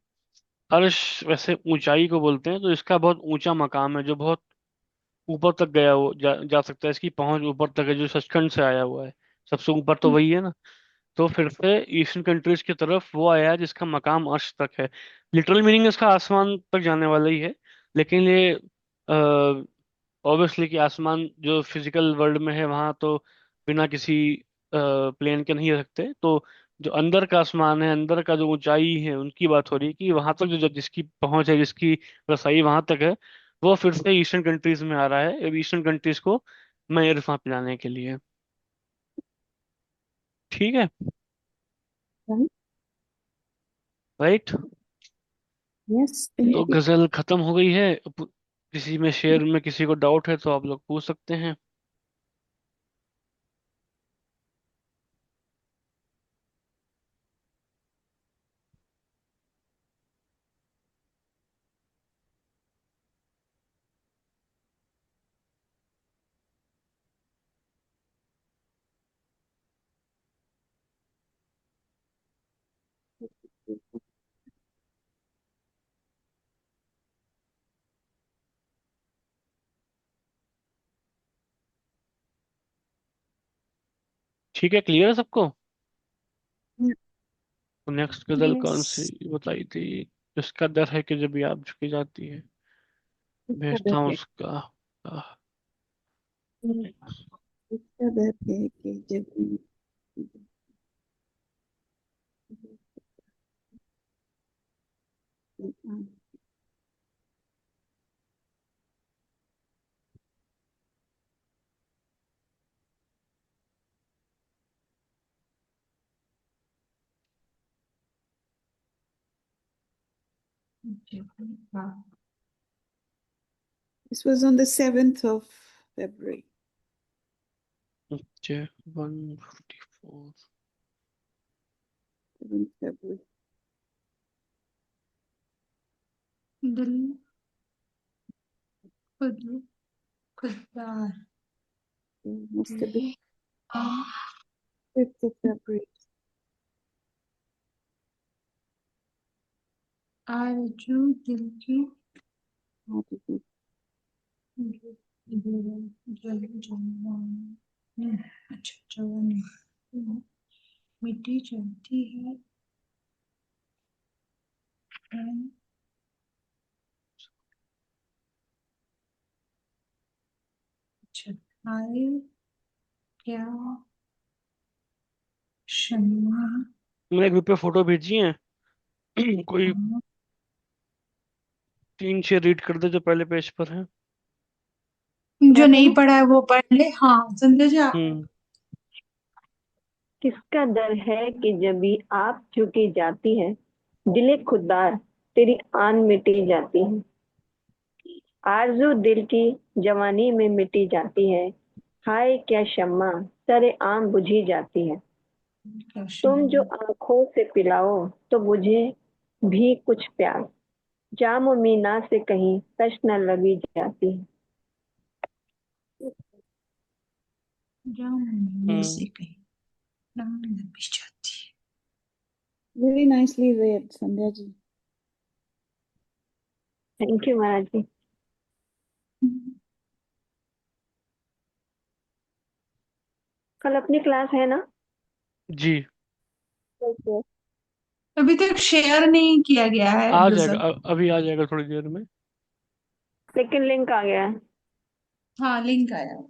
अर्श वैसे ऊंचाई को बोलते हैं, तो इसका बहुत ऊंचा मकाम है, जो बहुत ऊपर तक गया हो जा सकता है। इसकी पहुंच ऊपर तक है, जो सचखंड से आया हुआ है। सबसे ऊपर तो वही है ना। तो फिर से ईस्टर्न कंट्रीज की तरफ वो आया है जिसका मकाम अर्श तक है। लिटरल मीनिंग इसका आसमान तक जाने वाला ही है, लेकिन ये ऑब्वियसली कि आसमान जो फिजिकल वर्ल्ड में है वहाँ तो बिना किसी प्लेन के नहीं रह सकते। तो जो अंदर का आसमान है, अंदर का जो ऊंचाई है, उनकी बात हो रही है, कि वहां तक जो जिसकी पहुंच है, जिसकी रसाई वहां तक है, वो फिर से ईस्टर्न कंट्रीज में आ रहा है, ईस्टर्न कंट्रीज को मैं इरफान पिलाने के लिए। ठीक है। Right? राइट। Yes, तो indeed. गजल खत्म हो गई है। किसी में शेर में किसी को डाउट है तो आप लोग पूछ सकते हैं। ठीक है, क्लियर है सबको? हम्म, तो नेक्स्ट गजल यस। कौन सी बताई थी? जिसका डर है कि जब भी आप झुकी जाती है। इसका भेजता डर हूँ है, उसका। आह, इसका डर है कि जब हाँ। This was on the 7th of February. अच्छा, 154। 7th February. दिल खुद खुददार It must have been तेरी आन 5th of February. आरज़ू दिल की How did we? जल जवानी। अच्छा, जवानी मिट्टी जलती है। अच्छा, आए क्या शम्मा। मैंने ग्रुप पे फोटो भेजी है। कोई तीन शेर रीड कर दे जो पहले पेज पर है। जो मैं नहीं पढ़ूं? पढ़ा है वो पढ़ ले। हाँ, संध्या जी आप पढ़। हम्म। किसका डर है कि जब भी आप झुकी जाती है, दिले खुदार तेरी आन मिटी जाती है। आरज़ू दिल की जवानी में मिटी जाती है। हाय क्या शम्मा सरे आम बुझी जाती है। क्या तुम जो शम्मा। आंखों से पिलाओ तो बुझे भी कुछ प्यास। जाम मीना से कहीं तश न लगी जाती है। जाम में से हम्म। कहीं नाम लपी जाती Very nicely read, Sandhya ji. Thank you Maharaj ji. है। कल अपनी क्लास है ना? जी। Okay. अभी तक शेयर नहीं किया गया है आ जाएगा, गजल। अभी आ जाएगा थोड़ी देर में। लेकिन लिंक आ गया है। हाँ, लिंक आया।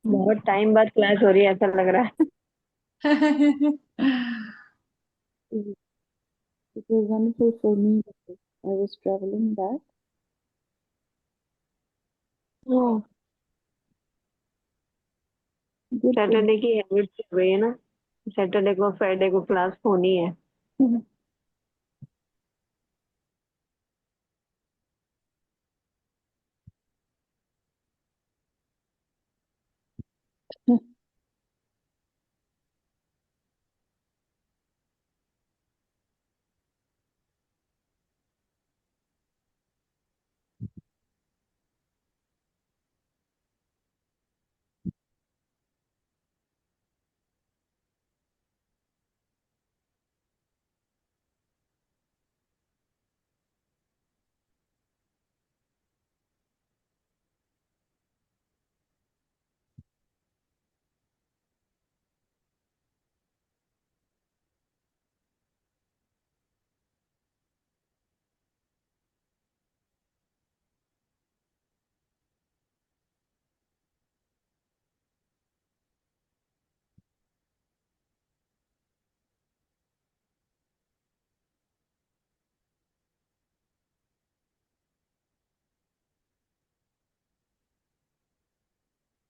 बहुत टाइम बाद क्लास हो रही है ऐसा लग रहा है। It was wonderful for me. I was traveling back. Good for Saturday की हैबिट हो गई है ना, सैटरडे को फ्राइडे को क्लास होनी है। me.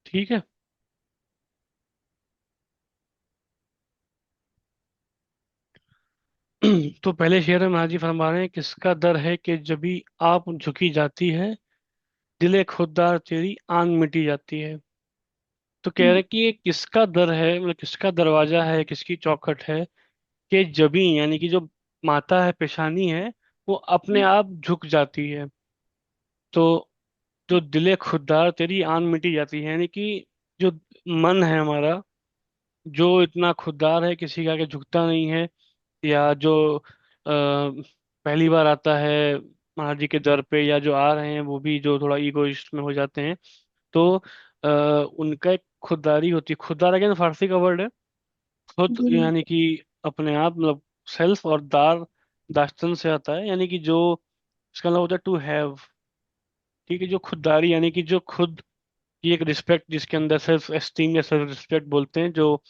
ठीक है। तो पहले शेर में महाराज जी फरमा रहे हैं, किसका दर है कि जब भी आप झुकी जाती है, दिले खुददार तेरी आंग मिटी जाती है। तो कह रहे हैं कि ये किसका दर है, मतलब किसका दरवाजा है, किसकी चौखट है कि जबी यानी कि जो माता है, पेशानी है, वो अपने आप झुक जाती है। तो जो दिले खुददार तेरी आन मिटी जाती है, यानी कि जो मन है हमारा, जो इतना खुददार है, किसी के आगे झुकता नहीं है, या जो पहली बार आता है महाराज जी के दर पे, या जो आ रहे हैं वो भी जो थोड़ा ईगोइस्ट में हो जाते हैं, तो उनका एक खुददारी होती है। खुददार अगेन फारसी का वर्ड है। खुद जी। यानी कि अपने आप, मतलब सेल्फ, और दार दाश्तन से आता है, यानी कि जो, इसका मतलब होता है टू हैव। ठीक है, जो खुददारी यानी कि जो खुद की एक रिस्पेक्ट, जिसके अंदर सेल्फ एस्टीम या सेल्फ रिस्पेक्ट बोलते हैं, जो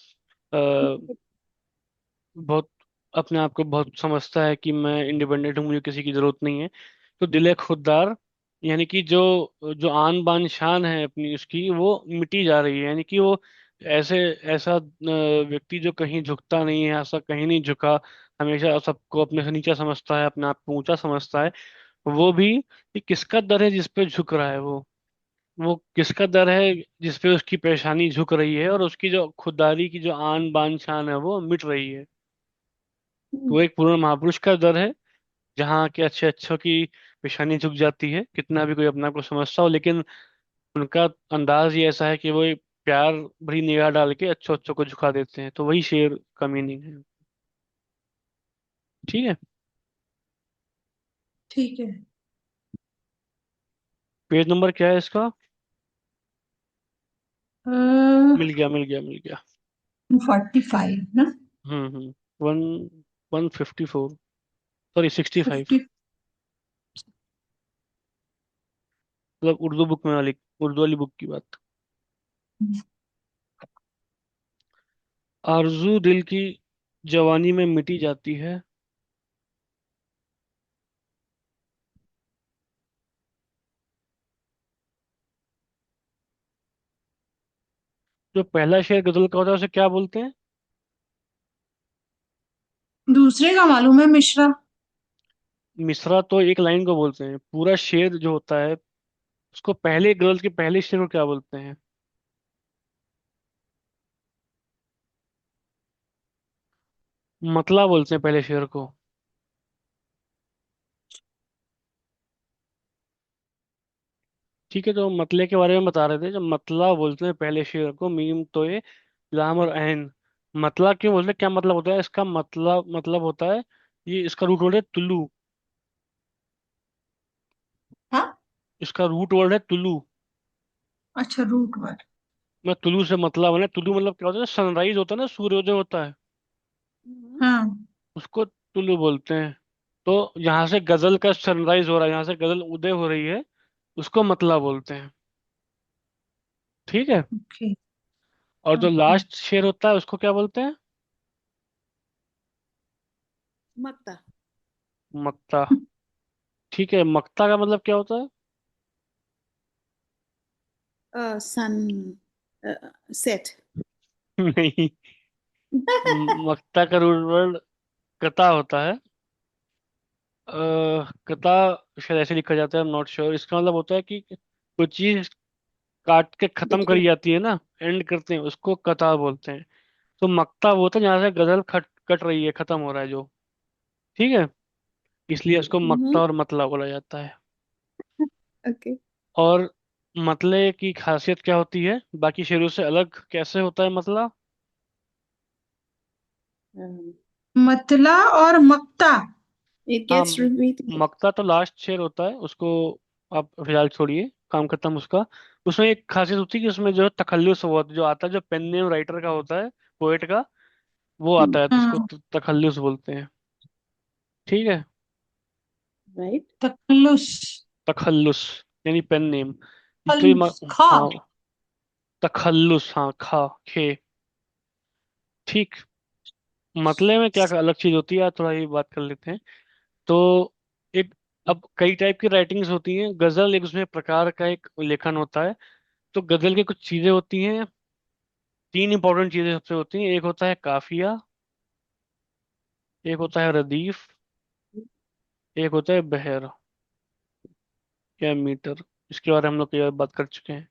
बहुत अपने आप को बहुत समझता है कि मैं इंडिपेंडेंट हूँ, मुझे किसी की जरूरत नहीं है। तो दिल खुददार यानी कि जो जो आन बान शान है अपनी, उसकी वो मिटी जा रही है। यानी कि वो ऐसे ऐसा व्यक्ति जो कहीं झुकता नहीं है, ऐसा कहीं नहीं झुका, हमेशा सबको अपने से नीचा समझता है, अपने आप को ऊंचा समझता है। वो भी, कि किसका दर है जिस पे झुक रहा है वो किसका दर है जिस पे उसकी पेशानी झुक रही है, और उसकी जो खुददारी की जो आन बान शान है वो मिट रही है। तो वो एक पूर्ण महापुरुष का दर है, जहाँ के अच्छे अच्छों की पेशानी झुक जाती है, कितना भी कोई अपने आप को समझता हो, लेकिन उनका अंदाज ही ऐसा है कि वो एक प्यार भरी निगाह डाल के अच्छों अच्छों को झुका देते हैं। तो वही शेर का मीनिंग है। ठीक है। ठीक है। पेज नंबर क्या है इसका? मिल गया मिल गया। 45 ना? One 154, sorry 65। 50। मतलब उर्दू बुक में वाली, उर्दू वाली बुक की बात। आरजू दिल की जवानी में मिटी जाती है। जो पहला शेर गजल का होता है उसे क्या बोलते हैं? दूसरे का मालूम है, मिश्रा। मिसरा तो एक लाइन को बोलते हैं, पूरा शेर जो होता है उसको, पहले गजल के पहले शेर को क्या बोलते हैं? मतला बोलते हैं पहले शेर को। ठीक है, तो मतले के बारे में बता रहे थे। जब मतला बोलते हैं पहले शेर को, मीम तो ये लाम और ऐन। मतला क्यों बोलते हैं, क्या मतलब होता है इसका? मतलब होता है, ये इसका रूट वर्ड है तुलु। हाँ। इसका रूट वर्ड है तुलु। अच्छा, रूट वर्ड। मैं तुलु से मतलब बना। तुलु मतलब क्या होता है? सनराइज होता है ना, सूर्योदय होता है, हाँ। उसको तुलु बोलते हैं। तो यहाँ से गजल का सनराइज हो रहा है, यहाँ से गजल उदय हो रही है, उसको मतला बोलते हैं। ठीक है। ओके। और जो ओके। लास्ट शेर होता है उसको क्या बोलते हैं? मक्ता। मक्ता। ठीक है, मक्ता का मतलब क्या होता है? Sunset. नहीं, मक्ता का रूट वर्ड कता होता है। कता शायद ऐसे लिखा जाता है, आई एम नॉट श्योर। इसका मतलब होता है कि कोई चीज काट के खत्म देखिए। करी जाती है ना, एंड करते हैं, उसको कता बोलते हैं। तो मक्ता वो होता है जहाँ से गजल कट रही है, खत्म हो रहा है जो। ठीक है, इसलिए उसको मक्ता और मतला बोला जाता है। ओके। और मतले की खासियत क्या होती है, बाकी शेरों से अलग कैसे होता है मतला? मतला और मक्ता। इट हाँ, गेट्स रिपीटेड। मक्ता तो लास्ट शेर होता है, उसको आप फिलहाल छोड़िए, काम खत्म उसका। उसमें एक खासियत होती है कि उसमें जो है तखल्लुस हुआ जो आता है, जो पेन नेम राइटर का होता है, पोएट का, वो आता है, तो उसको हाँ। तखल्लुस बोलते हैं। ठीक है। राइट। तखल्लुस। तखल्लुस यानी पेन नेम। तो ये खल्लुस, खा। हाँ, तखल्लुस, हाँ, खा खे। ठीक। मतले में क्या अलग चीज होती है, थोड़ा ये बात कर लेते हैं। तो एक, अब कई टाइप की राइटिंग्स होती हैं। गजल एक उसमें प्रकार का एक लेखन होता है। तो गजल की कुछ चीजें होती हैं, तीन इंपॉर्टेंट चीजें सबसे होती हैं। एक होता है काफिया, एक होता है रदीफ, एक होता है बहर या मीटर। इसके बारे में हम लोग कई बार बात कर चुके हैं।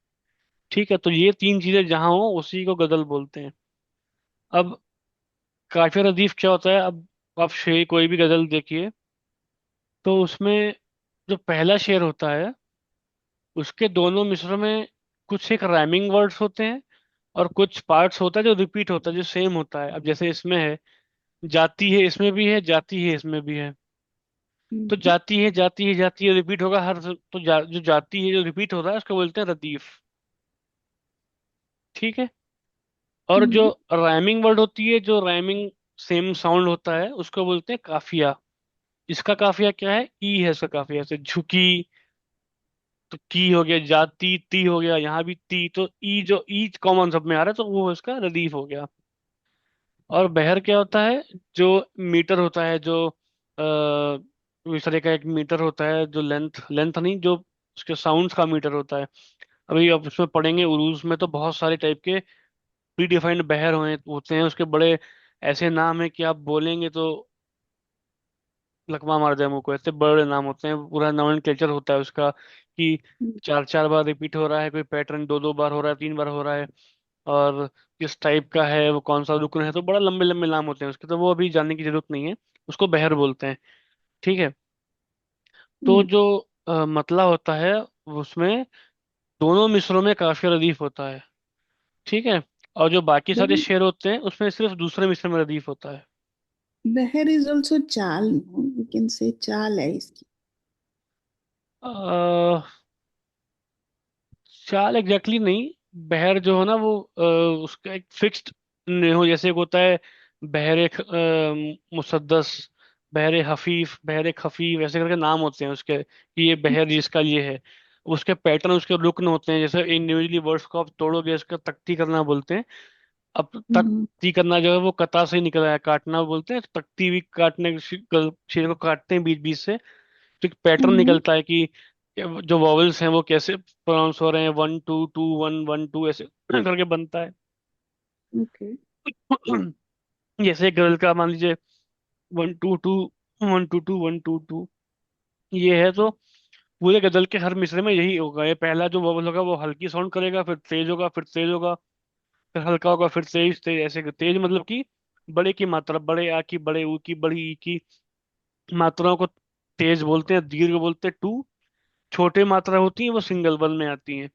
ठीक है, तो ये तीन चीजें जहाँ हो उसी को गजल बोलते हैं। अब काफिया रदीफ क्या होता है? अब आप शेर कोई भी गजल देखिए, तो उसमें जो पहला शेर होता है, उसके दोनों मिसरों में कुछ एक राइमिंग वर्ड्स होते हैं, और कुछ पार्ट्स होता है जो रिपीट होता है, जो सेम होता है। अब जैसे इसमें है, जाती है इसमें भी है, जाती है इसमें भी है। तो जाती है जाती है जाती है रिपीट होगा हर, तो जो जाती है जो रिपीट हो रहा है उसको बोलते हैं रदीफ। ठीक है। और जो हम्म, राइमिंग वर्ड होती है, जो राइमिंग सेम साउंड होता है, उसको बोलते हैं काफिया। इसका काफिया क्या है? ई है इसका काफिया। जैसे झुकी, तो की हो गया, जाती ती हो गया, यहाँ भी ती, तो ई, जो ई कॉमन सब में आ रहा है, तो वो इसका रदीफ हो गया। और बहर क्या होता है? जो मीटर होता है, जो इस तरह का एक मीटर होता है, जो लेंथ लेंथ नहीं, जो उसके साउंड्स का मीटर होता है। अभी आप उसमें पढ़ेंगे उर्दू में, तो बहुत सारे टाइप के प्री डिफाइंड बहर होते हैं। उसके बड़े ऐसे नाम है कि आप बोलेंगे तो लकवा मार दे मुंह को, ऐसे बड़े बड़े नाम होते हैं। पूरा नॉमेनक्लेचर होता है उसका, कि हम्म, चार चार बार रिपीट हो रहा है कोई पैटर्न, दो दो बार हो रहा है, तीन बार हो रहा है, और किस टाइप का है, वो कौन सा रुकन है। तो बड़ा लंबे लंबे नाम होते हैं उसके, तो वो अभी जानने की जरूरत नहीं है। उसको बहर बोलते हैं। ठीक है। तो हम्म। जो मतला होता है, उसमें दोनों मिसरों में काफिया रदीफ होता है। ठीक है। और जो बाकी सारे Then शेर होते हैं, उसमें सिर्फ दूसरे मिसर में रदीफ होता है। Beher is also चाल, no? We can say चाल है इसकी। अ, चाल एग्जैक्टली नहीं। बहर जो है ना, वो उसका एक फिक्स्ड हो, जैसे एक होता है बहर मुसद्दस, बहर हफीफ, बहर खफीफ, ऐसे करके नाम होते हैं उसके, कि ये बहर जिसका ये है। उसके पैटर्न, उसके रुकन होते हैं। जैसे इंडिविजुअली वर्ड्स को आप तोड़ोगे, उसका तख्ती करना बोलते हैं। अब हम्म, तख्ती करना जो है, वो कता से ही निकला है, काटना बोलते हैं। तो तख्ती भी काटने, शेर को काटते हैं बीच बीच से, तो एक पैटर्न हम्म। निकलता है कि जो वॉवल्स हैं वो कैसे प्रोनाउंस हो रहे हैं, one two two one, one two, ऐसे करके बनता है। Okay. जैसे एक गजल का मान लीजिए, one two two, one two two, one two two, ये है। तो पूरे गजल के हर मिसरे में यही होगा। ये पहला जो वॉवल होगा वो हल्की साउंड करेगा, फिर तेज होगा, फिर तेज होगा, फिर हल्का होगा, फिर तेज तेज, ऐसे तेज मतलब कि बड़े की मात्रा, बड़े आ की, बड़े ऊ की, बड़ी ई की मात्राओं को तेज बोलते हैं। दीर्घ बोलते हैं टू। छोटे मात्रा होती हैं वो सिंगल वन में आती हैं।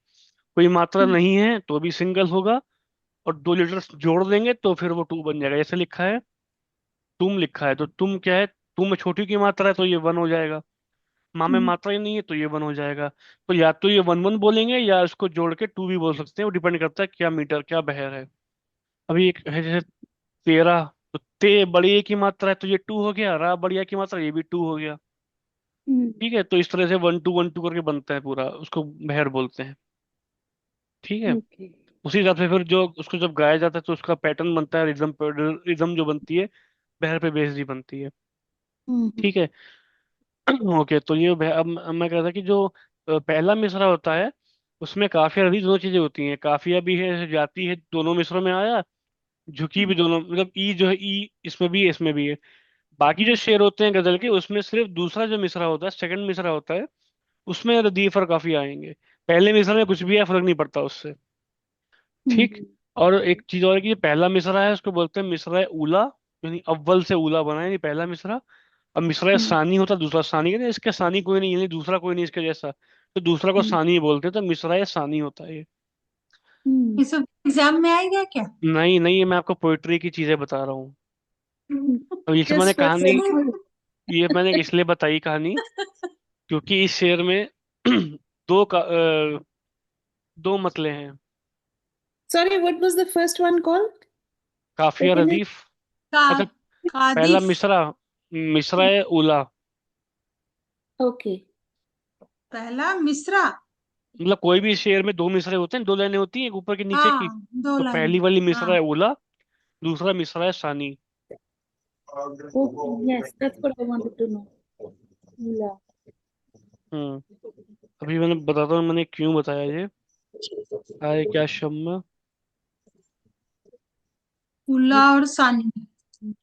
कोई मात्रा हम्म, नहीं है तो भी सिंगल होगा, और दो लीटर जोड़ देंगे तो फिर वो टू बन जाएगा। जैसे लिखा है तुम, लिखा है तो तुम क्या है? तुम में छोटी की मात्रा है तो ये वन हो जाएगा। माँ में हम्म, मात्रा ही नहीं है तो ये वन हो जाएगा। तो या तो ये वन वन बोलेंगे, या इसको जोड़ के टू भी बोल सकते हैं। वो डिपेंड करता है क्या मीटर, क्या बहर है। अभी एक है जैसे 13, तो ते बड़ी ए की मात्रा है तो ये टू हो गया, रा बढ़िया की मात्रा, ये भी टू हो गया। हम्म। ठीक है। तो इस तरह से वन टू करके बनता है पूरा, उसको बहर बोलते हैं। ठीक है। Okay. उसी हिसाब से फिर जो उसको जब गाया जाता है, तो उसका पैटर्न बनता है, रिदम, रिदम जो बनती है बहर पे बेस्ड ही बनती है। हम्म, ठीक है। ओके। तो ये अब मैं कह रहा था कि जो पहला मिसरा होता है, उसमें काफिया भी दोनों चीजें होती हैं। काफिया भी है, जाती है, दोनों मिसरों में आया। झुकी भी दोनों, मतलब ई जो है, ई इसमें भी है, इसमें भी है। बाकी जो हम्म, शेर होते हैं गजल के, उसमें सिर्फ दूसरा जो मिसरा होता है, सेकंड मिसरा होता है, उसमें रदीफ और काफिया आएंगे। पहले मिसरा में कुछ भी है, फर्क नहीं पड़ता उससे। ठीक। हम्म, और एक चीज और है कि ये पहला मिसरा है, उसको बोलते हैं मिसरा उला, यानी अव्वल से उला बना है, यानी पहला मिसरा। अब मिसरा हम्म, सानी होता है, दूसरा सानी, कहते हैं इसके सानी कोई नहीं, यानी दूसरा कोई नहीं इसके जैसा, तो दूसरा को हम्म, सानी बोलते हैं। तो मिसरा सानी होता है ये। हम्म। ये सब एग्जाम में आएगा क्या? नहीं नहीं, ये मैं आपको पोइट्री की चीजें बता रहा हूँ। अब ये मैंने Just for कहानी, fun. ये मैंने इसलिए बताई कहानी, क्योंकि इस शेर में दो मतले हैं। Sorry, what was the first one called? काफिया Second रदीफ। का अच्छा, पहला कादिफ। मिसरा, मिसरा उला, Okay. पहला मिसरा। मतलब कोई भी शेर में दो मिसरे होते हैं, दो लाइनें होती हैं, एक ऊपर की नीचे की। हाँ, दो तो लाइन। पहली वाली मिसरा है हाँ। उला, दूसरा मिसरा है सानी। Okay, yes, that's what I wanted to know. Mula. हम्म। अभी मैंने बताता हूँ मैंने क्यों बताया ये। आए क्या शम्मा। उल्ला और सानी।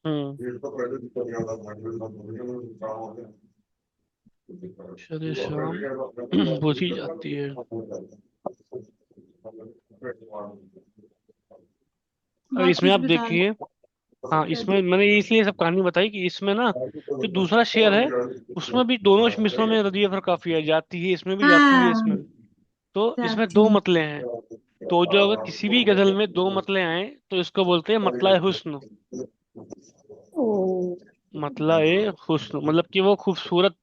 हम्म। शरे शाम बुझी जाती है। अब इसमें वापिस आप बता देखिए, हाँ, इसमें मैंने ये इसलिए सब कहानी बताई कि इसमें ना, जो दूसरा शेर है, उसमें भी दोनों मिसरों में रदियत और काफिया जाती है, इसमें भी जाती है, इसमें हाँ, भी। तो इसमें जाती दो है। मतले हैं। तो जो अगर किसी भी गजल में दो मतले आए, तो इसको बोलते हैं मतला हुस्न। Oh. मतला हुस्न मतलब कि वो खूबसूरत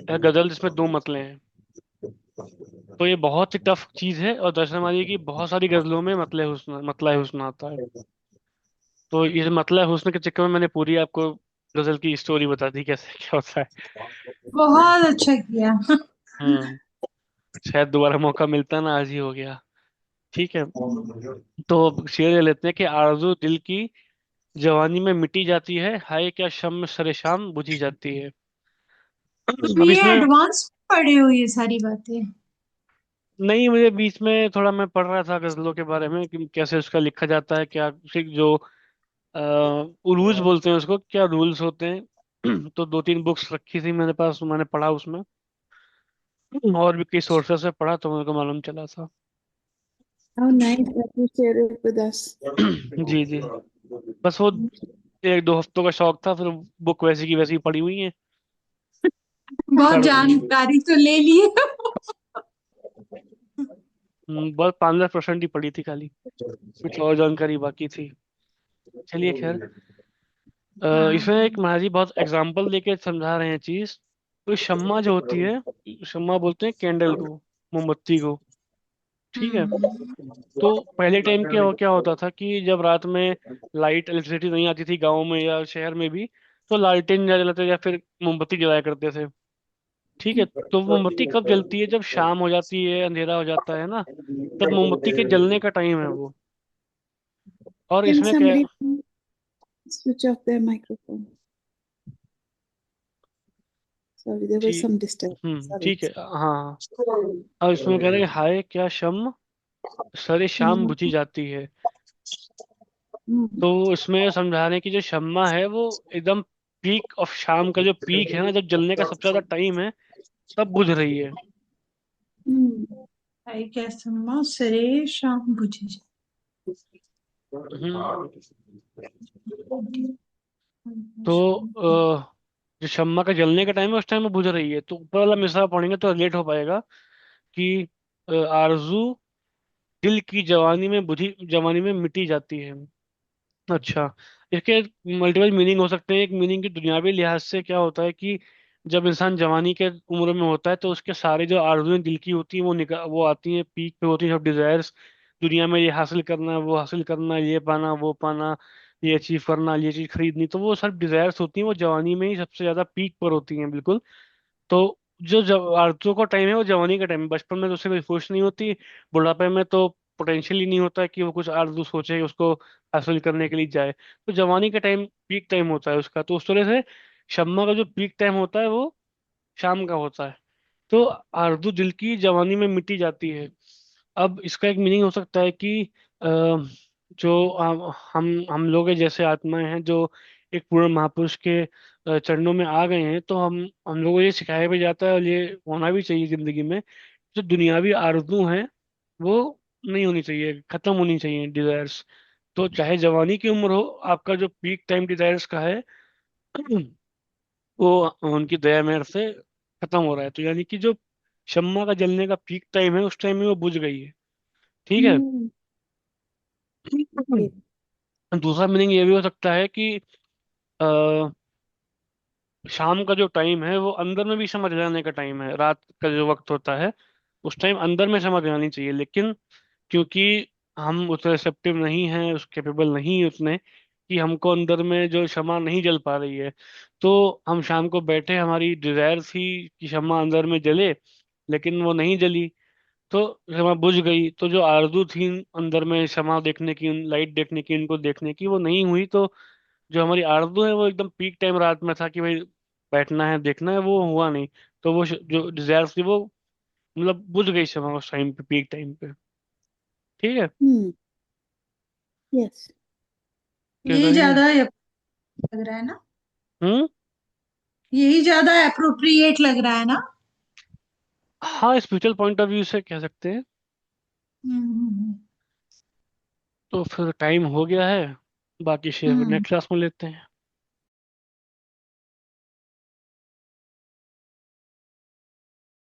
है गजल जिसमें दो मतले हैं। तो ये बहुत ही टफ चीज है, और दर्शन मारिए की बहुत सारी गजलों में मतला हुस्न आता है। तो ये मतला हुस्न के चक्कर में मैंने पूरी आपको गजल की स्टोरी बता दी कैसे क्या होता है। बहुत अच्छा किया। हम्म। शायद दोबारा मौका मिलता ना, आज ही हो गया। ठीक है, तो अब शेर ले लेते हैं कि आरज़ू दिल की जवानी में मिटी जाती है, हाय क्या शम्म सरे शाम बुझी जाती है। तो अब ये इसमें, एडवांस पढ़े हो ये सारी बातें? नहीं, मुझे बीच में थोड़ा मैं पढ़ रहा था गजलों के बारे में कि कैसे उसका लिखा जाता है, क्या उसी जो उरूज बोलते हैं उसको, क्या रूल्स होते हैं। तो दो तीन बुक्स रखी थी मेरे पास, मैंने पढ़ा उसमें, और भी कई सोर्सेस से पढ़ा तो मेरे को मालूम चला था। How nice that you share it with us. जी जी, बस वो एक दो हफ्तों का शौक था, फिर बुक वैसी की वैसी पड़ी हुई है। बहुत कर जानकारी तो ले लिए। बस 15% ही पड़ी थी खाली, कुछ और जानकारी बाकी थी। चलिए खैर, इसमें हाँ। एक महाराज जी बहुत एग्जाम्पल देके समझा रहे हैं चीज। तो शम्मा जो होती है, शम्मा बोलते हैं कैंडल को, मोमबत्ती को। ठीक है, हम्म। तो पहले टाइम क्या होता था कि जब रात में लाइट इलेक्ट्रिसिटी नहीं आती थी गाँव में या शहर में भी, तो लालटेन जलाते या फिर मोमबत्ती जलाया करते थे। ठीक है, तो मोमबत्ती कब जलती है, जब शाम हो जाती है, अंधेरा हो जाता है ना, तब मोमबत्ती के जलने का टाइम है वो। और Can इसमें क्या, somebody switch off their microphone? Sorry, there was ji, some disturbance. Sorry. ठीक है, हाँ। अब इसमें कह रहे हैं हाय क्या शम सरे शाम Mm, बुझी जाती है। mm, तो इसमें समझाने की जो शम्मा है वो एकदम पीक ऑफ शाम का जो पीक है ना, जब जलने का सबसे ज्यादा टाइम है, तब बुझ रही है। mm. भाई क्या सम्मा सरे शाम बुझे हम्म। जाए। तो जो शम्मा का जलने का टाइम है उस टाइम में बुझ रही है, तो ऊपर वाला मिसरा पढ़ेंगे तो रिलेट हो पाएगा कि आरजू दिल की जवानी में मिटी जाती है। अच्छा, इसके मल्टीपल मीनिंग हो सकते हैं। एक मीनिंग की दुनियावी लिहाज से क्या होता है कि जब इंसान जवानी के उम्र में होता है तो उसके सारे जो आरज़ुएं दिल की होती हैं वो आती हैं, पीक पे होती हैं सब डिजायर्स। दुनिया में ये हासिल करना, वो हासिल करना, ये पाना, वो पाना, ये अचीव करना, ये चीज खरीदनी, तो वो सब डिजायर्स होती हैं, वो जवानी में ही सबसे ज्यादा पीक पर होती हैं, बिल्कुल। तो जो आरज़ू का टाइम है वो जवानी का टाइम है। बचपन में तो उससे कोई खुश नहीं होती, बुढ़ापे में तो पोटेंशियल ही नहीं होता है कि वो कुछ आरज़ू सोचे उसको हासिल करने के लिए जाए। तो जवानी का टाइम पीक टाइम होता है उसका, तो उस तरह से शम्मा का जो पीक टाइम होता है वो शाम का होता है। तो आरज़ू दिल की जवानी में मिटी जाती है। अब इसका एक मीनिंग हो सकता है कि अ, जो हम लोग हैं जैसे आत्माएं हैं जो एक पूर्ण महापुरुष के चरणों में आ गए हैं, तो हम लोगों को ये सिखाया भी जाता है और ये होना भी चाहिए जिंदगी में। जो दुनियावी आरज़ू हैं वो नहीं होनी चाहिए, खत्म होनी चाहिए डिजायर्स। तो चाहे जवानी की उम्र हो, आपका जो पीक टाइम डिजायर्स का है वो उनकी दया मेहर से खत्म हो रहा है। तो यानी कि जो शम्मा का जलने का पीक टाइम है उस टाइम में वो बुझ गई है। ठीक है। mm. Okay. दूसरा मीनिंग ये भी हो सकता है कि अ, शाम का जो टाइम है वो अंदर में भी समझ जाने का टाइम है, रात का जो वक्त होता है उस टाइम अंदर में समझ जानी चाहिए, लेकिन क्योंकि हम उतने रिसेप्टिव नहीं हैं, उस कैपेबल नहीं हैं उतने कि हमको अंदर में जो क्षमा नहीं जल पा रही है, तो हम शाम को बैठे, हमारी डिजायर थी कि क्षमा अंदर में जले, लेकिन वो नहीं जली, तो क्षमा बुझ गई। तो जो आरजू थी अंदर में क्षमा देखने की, लाइट देखने की, इनको देखने की, वो नहीं हुई। तो जो हमारी आरजू है वो एकदम पीक टाइम रात में था कि भाई बैठना है, देखना है, वो हुआ नहीं। तो वो जो डिजायर थी वो मतलब बुझ गई क्षमा उस टाइम पे, पीक टाइम पे। ठीक है, Hmm. Yes. क्या यही कहेंगे? ज्यादा लग रहा है ना? हम्म। यही ज्यादा अप्रोप्रिएट लग रहा है ना? हाँ, स्पिरिचुअल पॉइंट ऑफ व्यू से कह सकते हैं। हम्म। तो फिर टाइम हो गया है, बाकी शेयर हम्म। नेक्स्ट क्लास में लेते हैं।